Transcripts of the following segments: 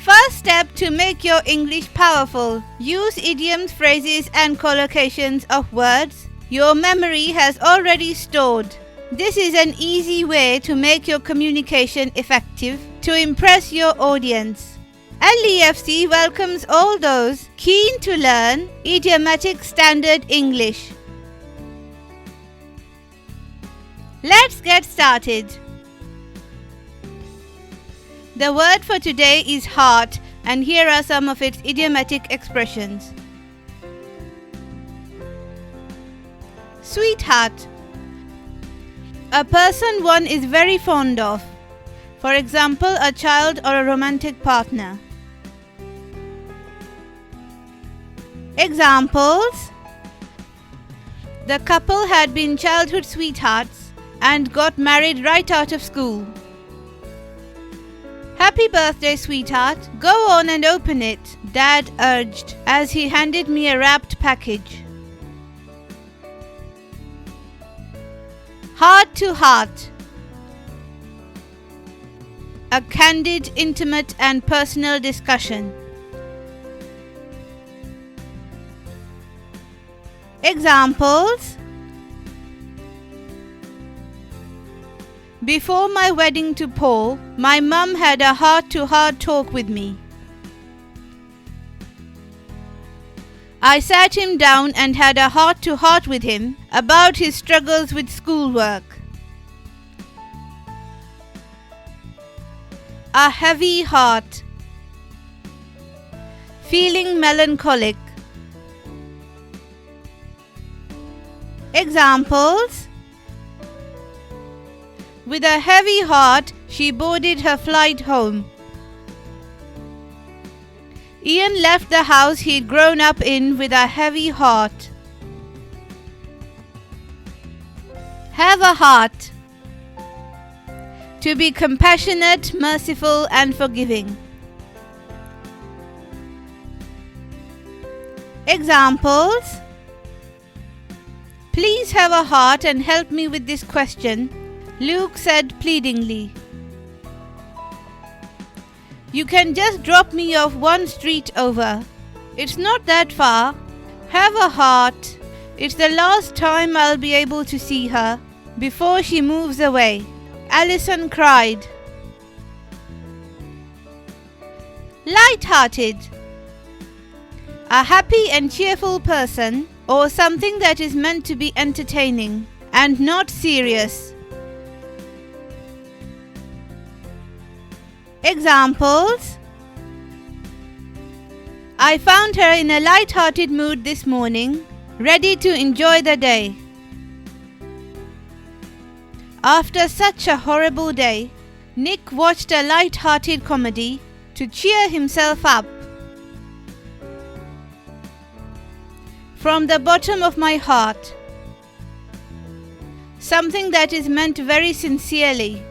First step to make your English powerful. Use idioms, phrases and collocations of words your memory has already stored. This is an easy way to make your communication effective to impress your audience. LEFC welcomes all those keen to learn idiomatic standard English. Let's get started. The word for today is heart, and here are some of its idiomatic expressions. Sweetheart. A person one is very fond of. For example, a child or a romantic partner. Examples: the couple had been childhood sweethearts and got married right out of school. Happy birthday, sweetheart. Go on and open it, Dad urged as he handed me a wrapped package. Heart to heart. A candid, intimate and personal discussion. Examples: before my wedding to Paul, my mum had a heart-to-heart talk with me. I sat him down and had a heart-to-heart with him about his struggles with schoolwork. A heavy heart. Feeling melancholic. Examples: with a heavy heart, she boarded her flight home. Ian left the house he'd grown up in with a heavy heart. Have a heart. To be compassionate, merciful and forgiving. Examples: please have a heart and help me with this question, Luke said pleadingly. You can just drop me off one street over. It's not that far. Have a heart. It's the last time I'll be able to see her before she moves away. Alison cried. Light-hearted. A happy and cheerful person, or something that is meant to be entertaining and not serious. Examples: I found her in a light-hearted mood this morning, ready to enjoy the day. After such a horrible day, Nick watched a light-hearted comedy to cheer himself up. From the bottom of my heart. Something that is meant very sincerely.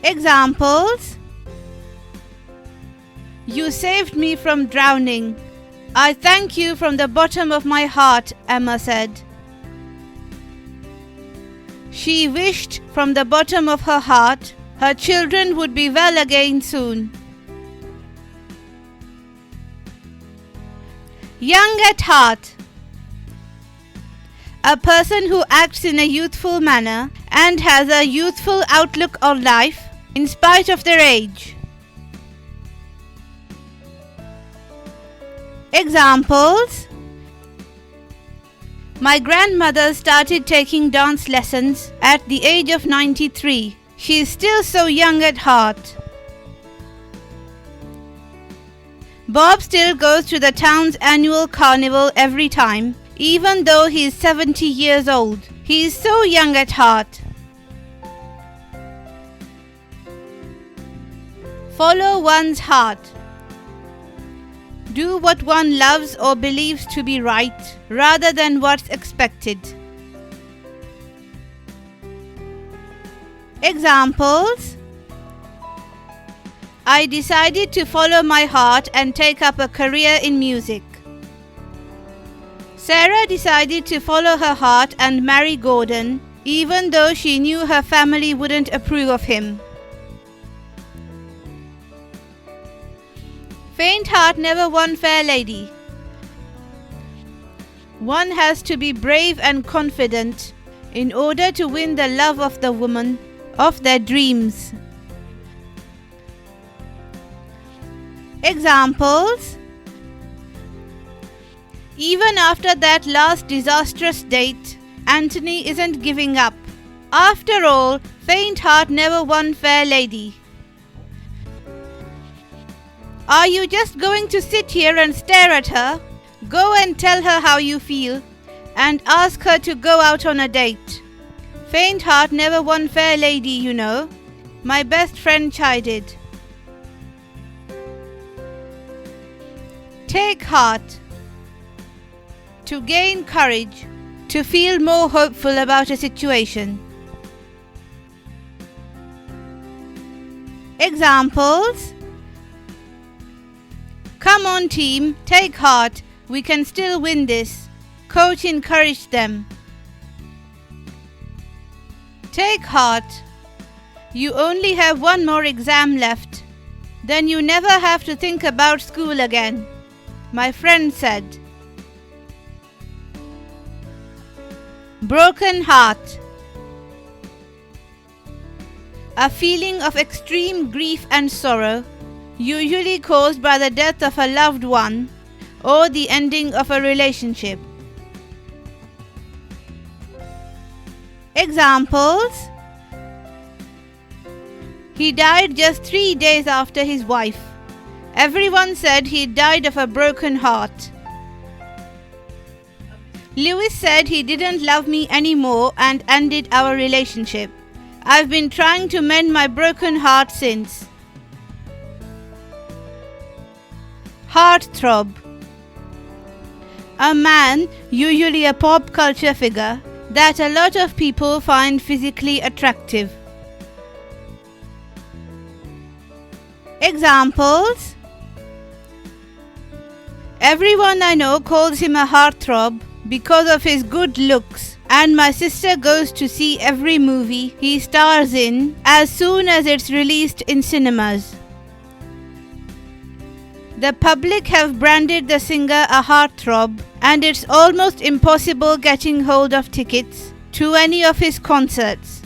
Examples: you saved me from drowning. I thank you from the bottom of my heart, Emma said. She wished from the bottom of her heart her children would be well again soon. Young at heart. A person who acts in a youthful manner and has a youthful outlook on life in spite of their age. Examples: my grandmother started taking dance lessons at the age of 93. She is still so young at heart. Bob still goes to the town's annual carnival every time, even though he is 70 years old. He is so young at heart. Follow one's heart. Do what one loves or believes to be right, rather than what's expected. Examples: I decided to follow my heart and take up a career in music. Sarah decided to follow her heart and marry Gordon, even though she knew her family wouldn't approve of him. Faint heart never won fair lady. One has to be brave and confident in order to win the love of the woman of their dreams. Examples: even after that last disastrous date, Anthony isn't giving up. After all, faint heart never won fair lady. Are you just going to sit here and stare at her? Go and tell her how you feel and ask her to go out on a date. Faint heart never won fair lady, you know. My best friend chided. Take heart. To gain courage, to feel more hopeful about a situation. Examples: come on team, take heart, we can still win this. Coach encouraged them. Take heart. You only have one more exam left. Then you never have to think about school again. My friend said. Broken heart. A feeling of extreme grief and sorrow, usually caused by the death of a loved one or the ending of a relationship. Examples: he died just 3 days after his wife. Everyone said he died of a broken heart. Lewis said he didn't love me anymore and ended our relationship. I've been trying to mend my broken heart since. Heartthrob. A man, usually a pop culture figure, that a lot of people find physically attractive. Examples: everyone I know calls him a heartthrob because of his good looks, and my sister goes to see every movie he stars in as soon as it's released in cinemas. The public have branded the singer a heartthrob, and it's almost impossible getting hold of tickets to any of his concerts.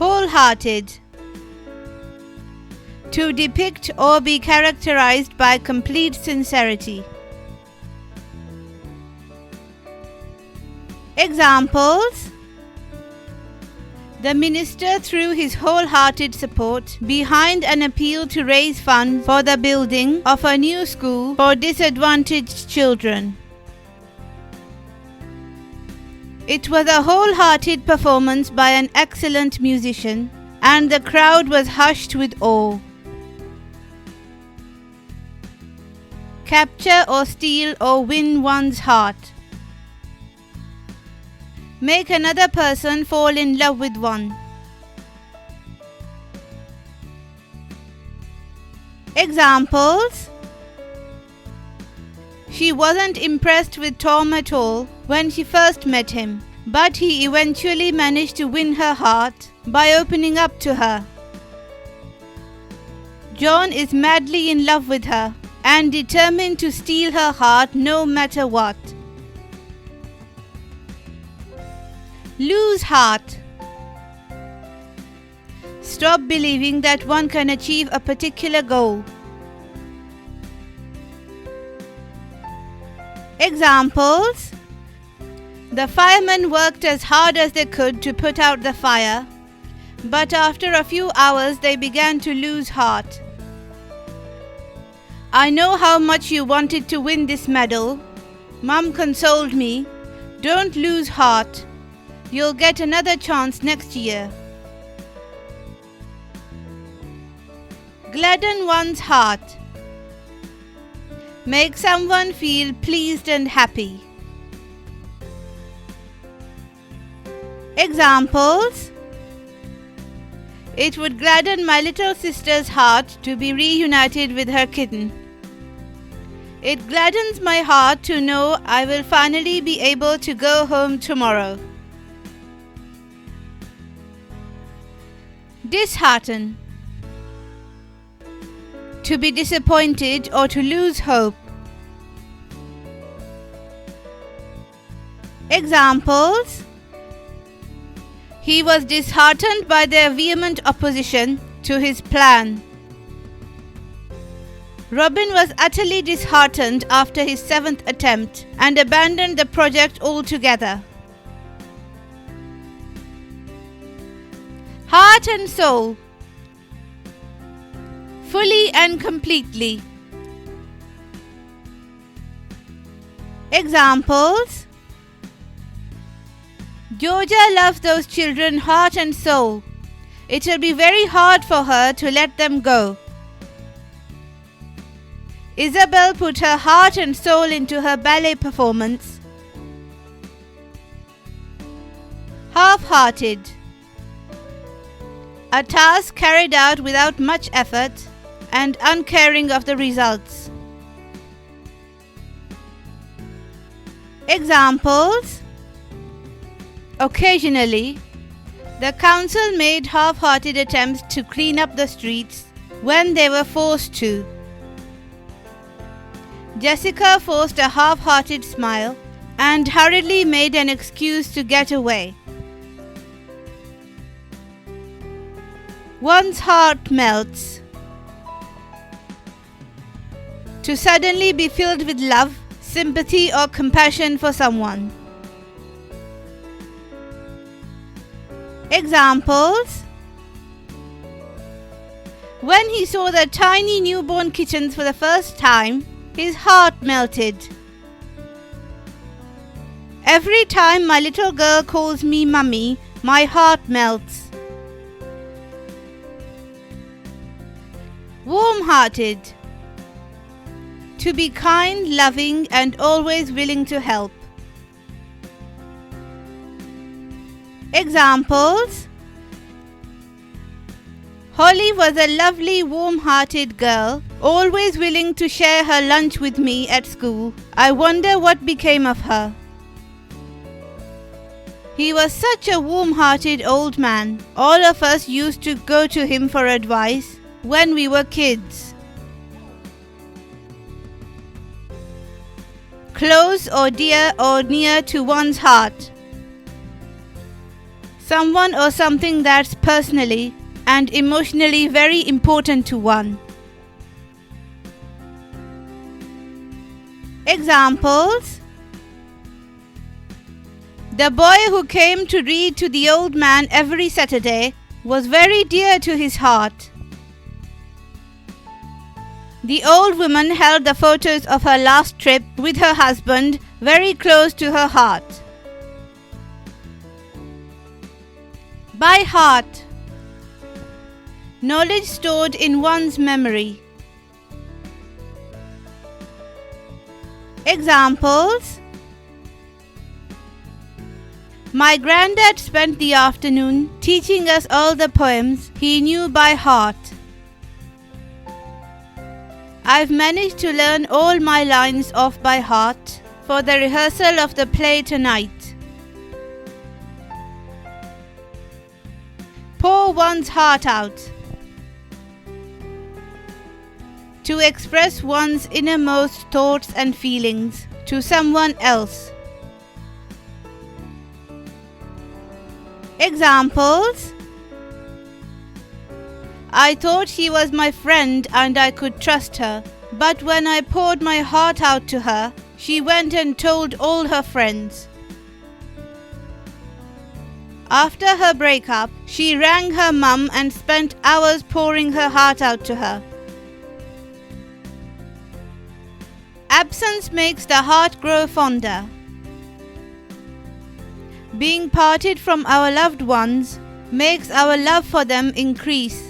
Wholehearted. To depict or be characterized by complete sincerity. Examples: the minister threw his wholehearted support behind an appeal to raise funds for the building of a new school for disadvantaged children. It was a wholehearted performance by an excellent musician, and the crowd was hushed with awe. Capture or steal or win one's heart. Make another person fall in love with one. Examples: she wasn't impressed with Tom at all when she first met him, but he eventually managed to win her heart by opening up to her. John is madly in love with her and determined to steal her heart no matter what. Lose heart. Stop believing that one can achieve a particular goal. Examples: the firemen worked as hard as they could to put out the fire, but after a few hours they began to lose heart. I know how much you wanted to win this medal. Mum consoled me. Don't lose heart. You'll get another chance next year. Gladden one's heart. Make someone feel pleased and happy. Examples: it would gladden my little sister's heart to be reunited with her kitten. It gladdens my heart to know I will finally be able to go home tomorrow. Dishearten. to be disappointed or to lose hope. Examples: he was disheartened by their vehement opposition to his plan. Robin was utterly disheartened after his 7th attempt and abandoned the project altogether. Heart and soul. Fully and completely. Examples: Georgia loves those children heart and soul. It will be very hard for her to let them go. Isabel put her heart and soul into her ballet performance. Half-hearted. A task carried out without much effort and uncaring of the results. Examples: occasionally, the council made half-hearted attempts to clean up the streets when they were forced to. Jessica forced a half-hearted smile and hurriedly made an excuse to get away. One's heart melts. To suddenly be filled with love, sympathy or compassion for someone. Examples: when he saw the tiny newborn kittens for the first time, his heart melted. Every time my little girl calls me mummy, my heart melts. Warm-hearted. To be kind, loving, and always willing to help. Examples: Holly was a lovely, warm-hearted girl, always willing to share her lunch with me at school. I wonder what became of her. He was such a warm-hearted old man. All of us used to go to him for advice when we were kids. Close or dear or near to one's heart. Someone or something that's personally and emotionally very important to one. Examples: the boy who came to read to the old man every Saturday was very dear to his heart. The old woman held the photos of her last trip with her husband very close to her heart. By heart. Knowledge stored in one's memory. Examples: my granddad spent the afternoon teaching us all the poems he knew by heart. I've managed to learn all my lines off by heart for the rehearsal of the play tonight. Pour one's heart out. To express one's innermost thoughts and feelings to someone else. Examples: I thought she was my friend and I could trust her, but when I poured my heart out to her, she went and told all her friends. After her breakup, she rang her mum and spent hours pouring her heart out to her. Absence makes the heart grow fonder. Being parted from our loved ones makes our love for them increase.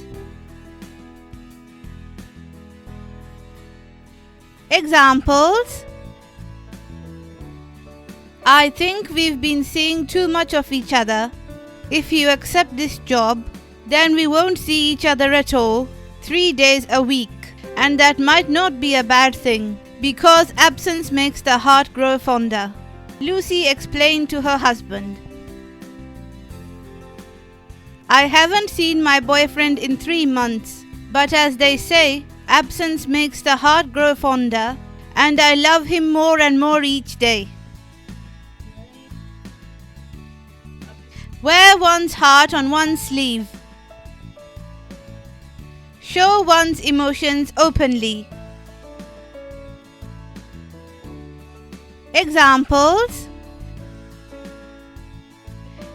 Examples: I think we've been seeing too much of each other. If you accept this job, then we won't see each other at all 3 days a week, and that might not be a bad thing, because absence makes the heart grow fonder. Lucy explained to her husband. I haven't seen my boyfriend in 3 months, but as they say, Absence makes the heart grow fonder, and I love him more and more each day. Wear one's heart on one's sleeve. Show one's emotions openly. Examples: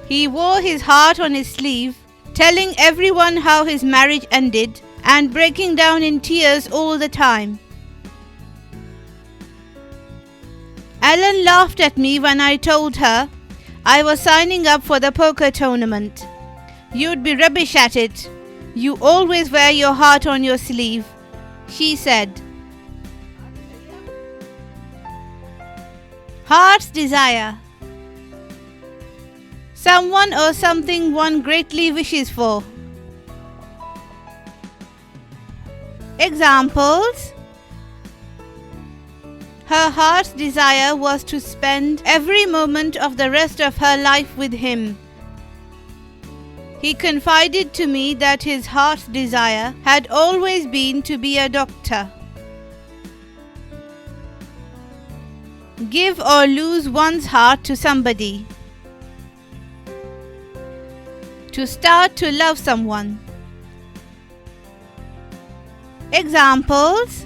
he wore his heart on his sleeve, telling everyone how his marriage ended and breaking down in tears all the time. Ellen laughed at me when I told her I was signing up for the poker tournament. You'd be rubbish at it. You always wear your heart on your sleeve, she said. Heart's desire. Someone or something one greatly wishes for. Examples: her heart's desire was to spend every moment of the rest of her life with him. He confided to me that his heart's desire had always been to be a doctor. Give or lose one's heart to somebody. To start to love someone. Examples: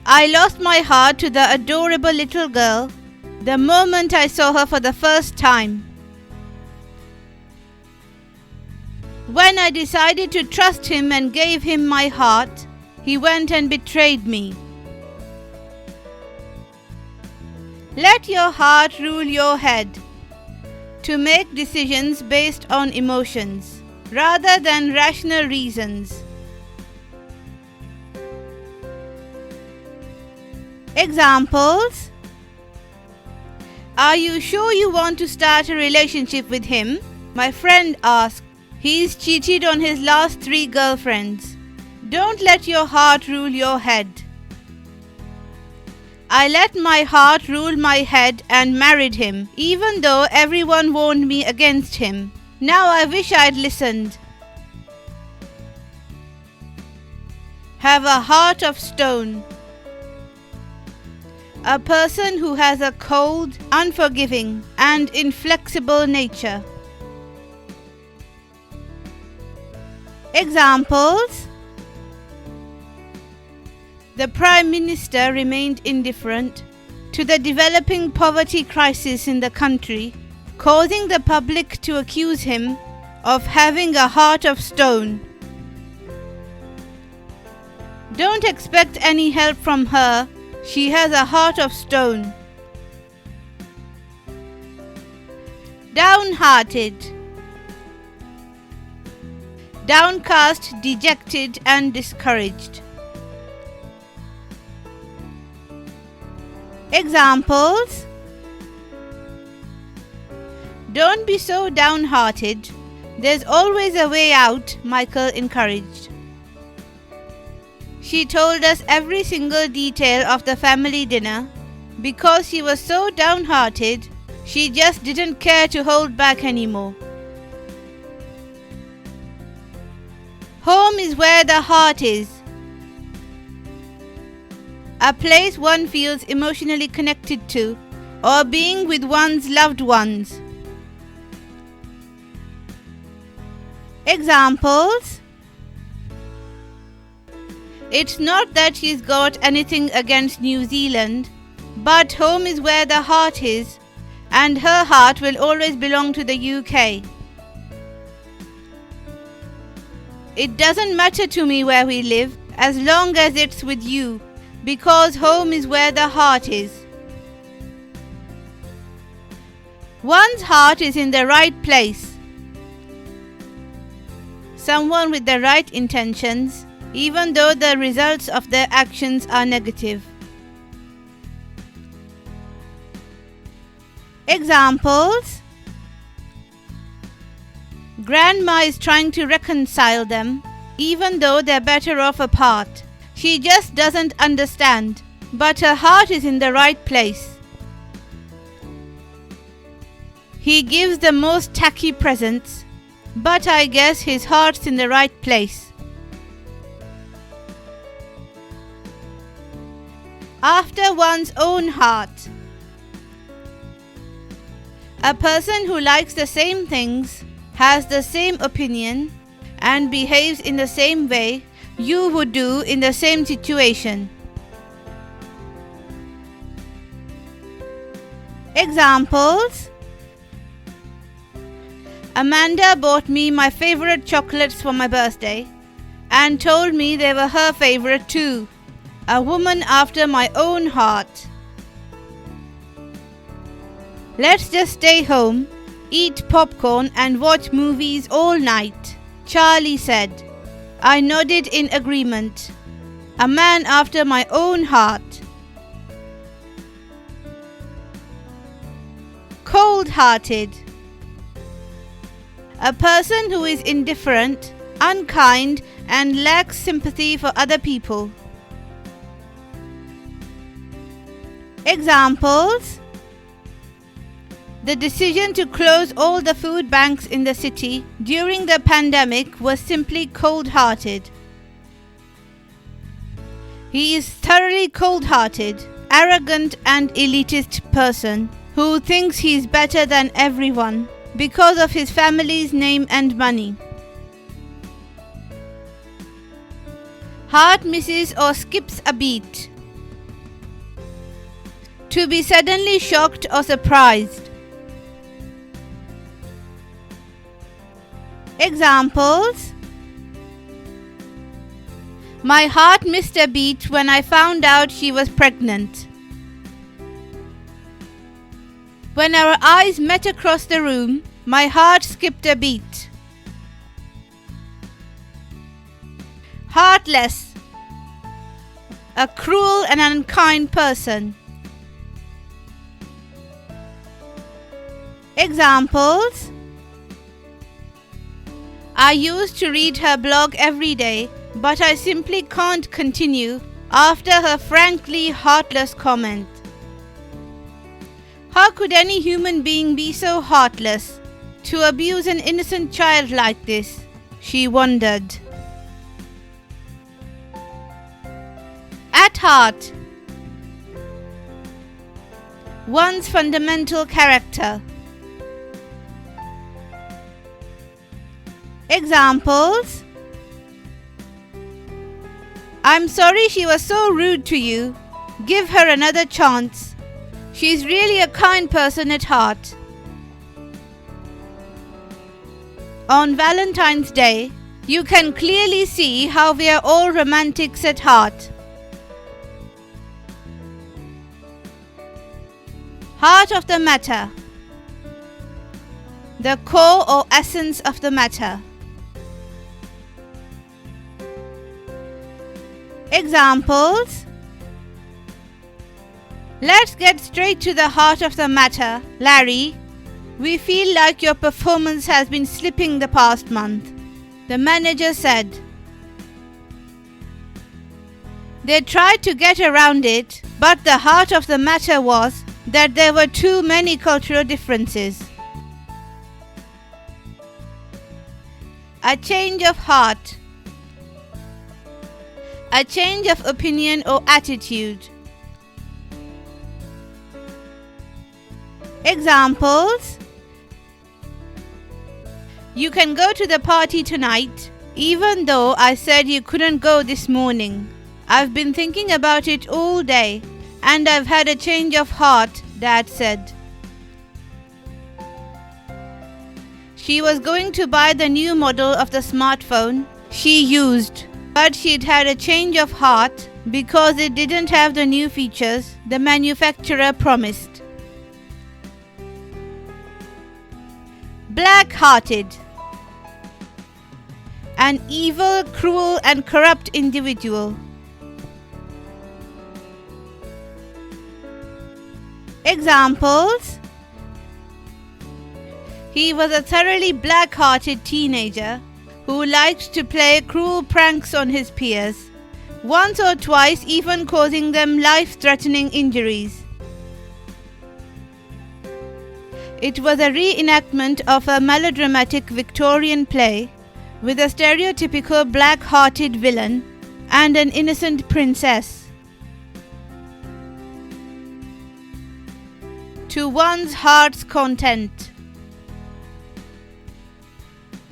I lost my heart to the adorable little girl the moment I saw her for the first time. When I decided to trust him and gave him my heart, he went and betrayed me. Let your heart rule your head. To make decisions based on emotions rather than rational reasons. Examples: are you sure you want to start a relationship with him? My friend asked. He's cheated on his last 3 girlfriends. Don't let your heart rule your head. I let my heart rule my head and married him, even though everyone warned me against him. Now I wish I'd listened. Have a heart of stone. A person who has a cold, unforgiving, and inflexible nature. Examples: the Prime Minister remained indifferent to the developing poverty crisis in the country, causing the public to accuse him of having a heart of stone. Don't expect any help from her. She has a heart of stone. Downhearted. Downcast, dejected, and discouraged. Examples: don't be so downhearted. There's always a way out, Michael encouraged. She told us every single detail of the family dinner. Because she was so downhearted, she just didn't care to hold back anymore. Home is where the heart is. A place one feels emotionally connected to, or being with one's loved ones. Examples: it's not that she's got anything against New Zealand, but home is where the heart is, and her heart will always belong to the UK. It doesn't matter to me where we live, as long as it's with you, because home is where the heart is. One's heart is in the right place. Someone with the right intentions, even though the results of their actions are negative. Examples: Grandma is trying to reconcile them, even though they're better off apart. She just doesn't understand, but her heart is in the right place. He gives the most tacky presents, but I guess his heart's in the right place. After one's own heart. A person who likes the same things, has the same opinion, and behaves in the same way you would do in the same situation. Examples: Amanda bought me my favorite chocolates for my birthday and told me they were her favorite too. A woman after my own heart. Let's just stay home, eat popcorn and watch movies all night, Charlie said. I nodded in agreement. A man after my own heart. Cold-hearted. A person who is indifferent, unkind, and lacks sympathy for other people. Examples: The decision to close all the food banks in the city during the pandemic was simply cold-hearted. He is thoroughly cold-hearted, arrogant and elitist person who thinks he is better than everyone because of his family's name and money. Heart misses or skips a beat. To be suddenly shocked or surprised. Examples: My heart missed a beat when I found out she was pregnant. When our eyes met across the room, my heart skipped a beat. Heartless. A cruel and unkind person. Examples: I used to read her blog every day, but I simply can't continue after her frankly heartless comment. How could any human being be so heartless to abuse an innocent child like this? She wondered. At heart. One's fundamental character. Examples: I'm sorry she was so rude to you. Give her another chance. She's really a kind person at heart. On Valentine's Day, you can clearly see how we are all romantics at heart. Heart of the matter. The core or essence of the matter. Examples: Let's get straight to the heart of the matter, Larry. We feel like your performance has been slipping the past month, the manager said. They tried to get around it, but the heart of the matter was that there were too many cultural differences. A change of heart. A change of opinion or attitude. Examples: You can go to the party tonight, even though I said you couldn't go this morning. I've been thinking about it all day, and I've had a change of heart, Dad said. She was going to buy the new model of the smartphone she used, but she'd had a change of heart because it didn't have the new features the manufacturer promised. Black-hearted. An evil, cruel and corrupt individual. Examples: He was a thoroughly black-hearted teenager who liked to play cruel pranks on his peers, once or twice even causing them life-threatening injuries. It was a reenactment of a melodramatic Victorian play with a stereotypical black-hearted villain and an innocent princess. to one's heart's content.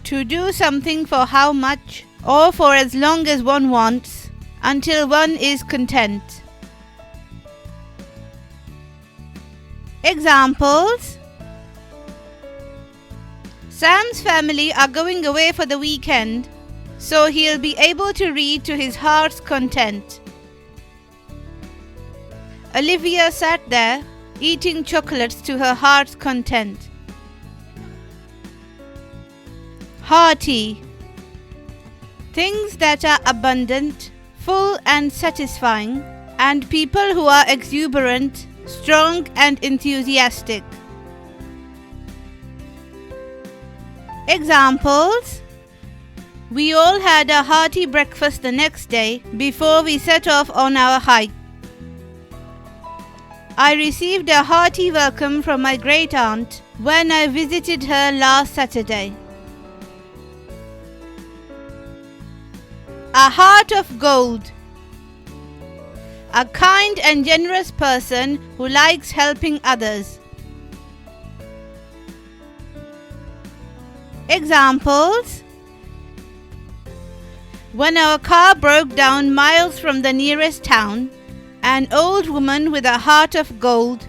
To do something for how much or for as long as one wants, until one is content. Examples: Sam's family are going away for the weekend, so he'll be able to read to his heart's content. Olivia sat there, eating chocolates to her heart's content. Hearty: things that are abundant, full and satisfying, and people who are exuberant, strong and enthusiastic. Examples: we all had a hearty breakfast the next day before we set off on our hike. I received a hearty welcome from my great aunt when I visited her last Saturday. A heart of gold: a kind and generous person who likes helping others. Examples: when our car broke down miles from the nearest town, an old woman with a heart of gold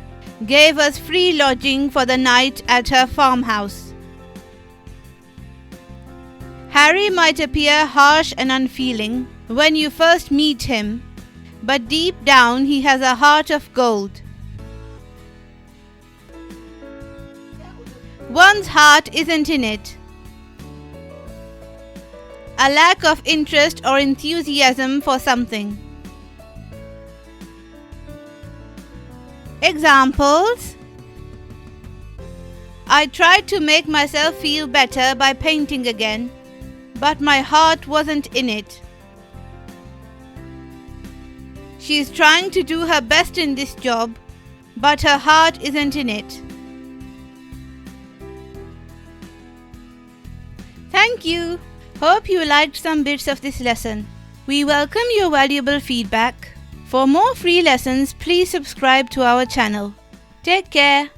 gave us free lodging for the night at her farmhouse. Harry might appear harsh and unfeeling when you first meet him, but deep down he has a heart of gold. One's heart isn't in it. A lack of interest or enthusiasm for something. Examples: I tried to make myself feel better by painting again, but my heart wasn't in it. She's trying to do her best in this job, but her heart isn't in it. Thank you. Hope you liked some bits of this lesson. We welcome your valuable feedback. For more free lessons, please subscribe to our channel. Take care.